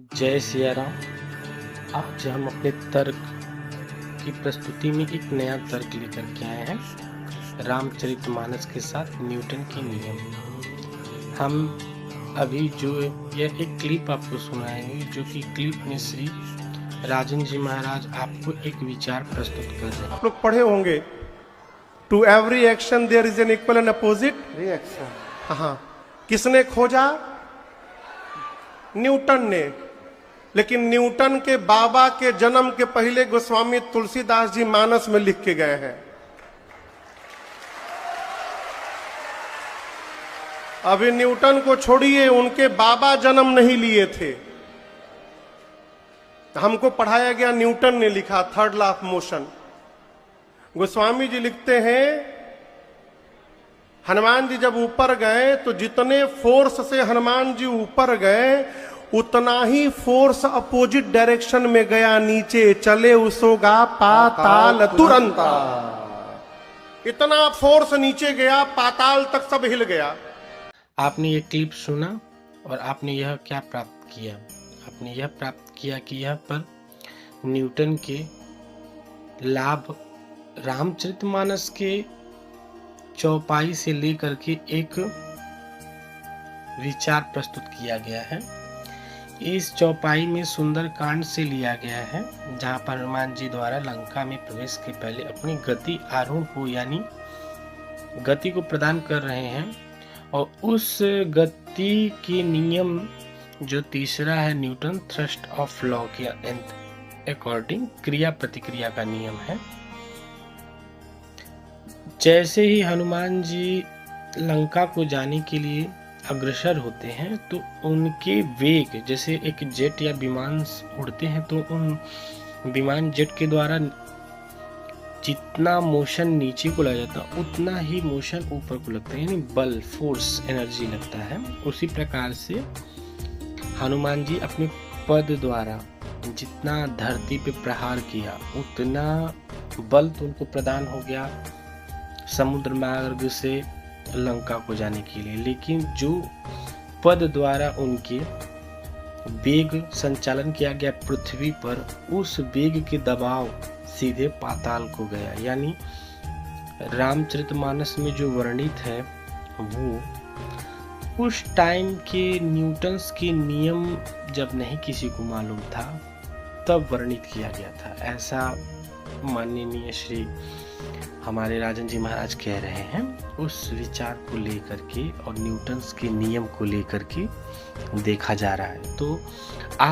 जय सिया राम। आज हम अपने तर्क की प्रस्तुति में एक नया तर्क लेकर के आए हैं रामचरितमानस के साथ न्यूटन के नियम। हम अभी जो यह एक क्लिप आपको सुनाएंगे, जो कि क्लिप में श्री राजन जी महाराज आपको एक विचार प्रस्तुत कर रहे हैं। आप लोग पढ़े होंगे, to every action there is an equal and opposite reaction. हाँ, किसने खोजा? न्यूटन ने। लेकिन न्यूटन के बाबा के जन्म के पहले गोस्वामी तुलसीदास जी मानस में लिख के गए हैं। अभी न्यूटन को छोड़िए, उनके बाबा जन्म नहीं लिए थे। हमको पढ़ाया गया न्यूटन ने लिखा third law of motion. Goswami ji लिखते हैं, हनुमान जी जब ऊपर गए तो जितने फोर्स से हनुमान जी ऊपर गए उतना ही फोर्स अपोजिट डायरेक्शन में गया, नीचे चले उसोगा पाताल तुरंत। इतना फोर्स नीचे गया, पाताल तक सब हिल गया। आपने ये क्लिप सुना और आपने यह क्या प्राप्त किया? आपने यह प्राप्त किया कि यह पर न्यूटन के लाभ रामचरितमानस के चौपाई से लेकर के एक विचार प्रस्तुत किया गया है। इस चौपाई में सुंदर कांड से लिया गया है, जहां पर हनुमान जी द्वारा लंका में प्रवेश के पहले अपनी गति आरूढ़ को यानी गति को प्रदान कर रहे हैं, और उस गति के नियम जो तीसरा है न्यूटन थ्रस्ट ऑफ लॉ के अकॉर्डिंग क्रिया प्रतिक्रिया का नियम है। जैसे ही हनुमान जी लंका को जाने के लिए अग्रसर होते हैं तो उनके वेग, जैसे एक जेट या विमान उड़ते हैं तो उन विमान जेट के द्वारा जितना मोशन नीचे को लग जाता है उतना ही मोशन ऊपर को लगता है, यानी बल, फोर्स, एनर्जी लगता है। उसी प्रकार से हनुमान जी अपने पद द्वारा जितना धरती पे प्रहार किया उतना बल तो उनको प्रदान हो गया समुद्र मार्ग से लंका को जाने के लिए, लेकिन जो पद द्वारा उनके वेग संचालन किया गया पृथ्वी पर, उस वेग के दबाव सीधे पाताल को गया। यानी रामचरितमानस में जो वर्णित है वो उस टाइम के न्यूटन्स के नियम जब नहीं किसी को मालूम था तब वर्णित किया गया था। ऐसा माननीय श्री हमारे राजन जी महाराज कह रहे हैं। उस विचार को लेकर के और न्यूटन्स के नियम को लेकर के देखा जा रहा है। तो आप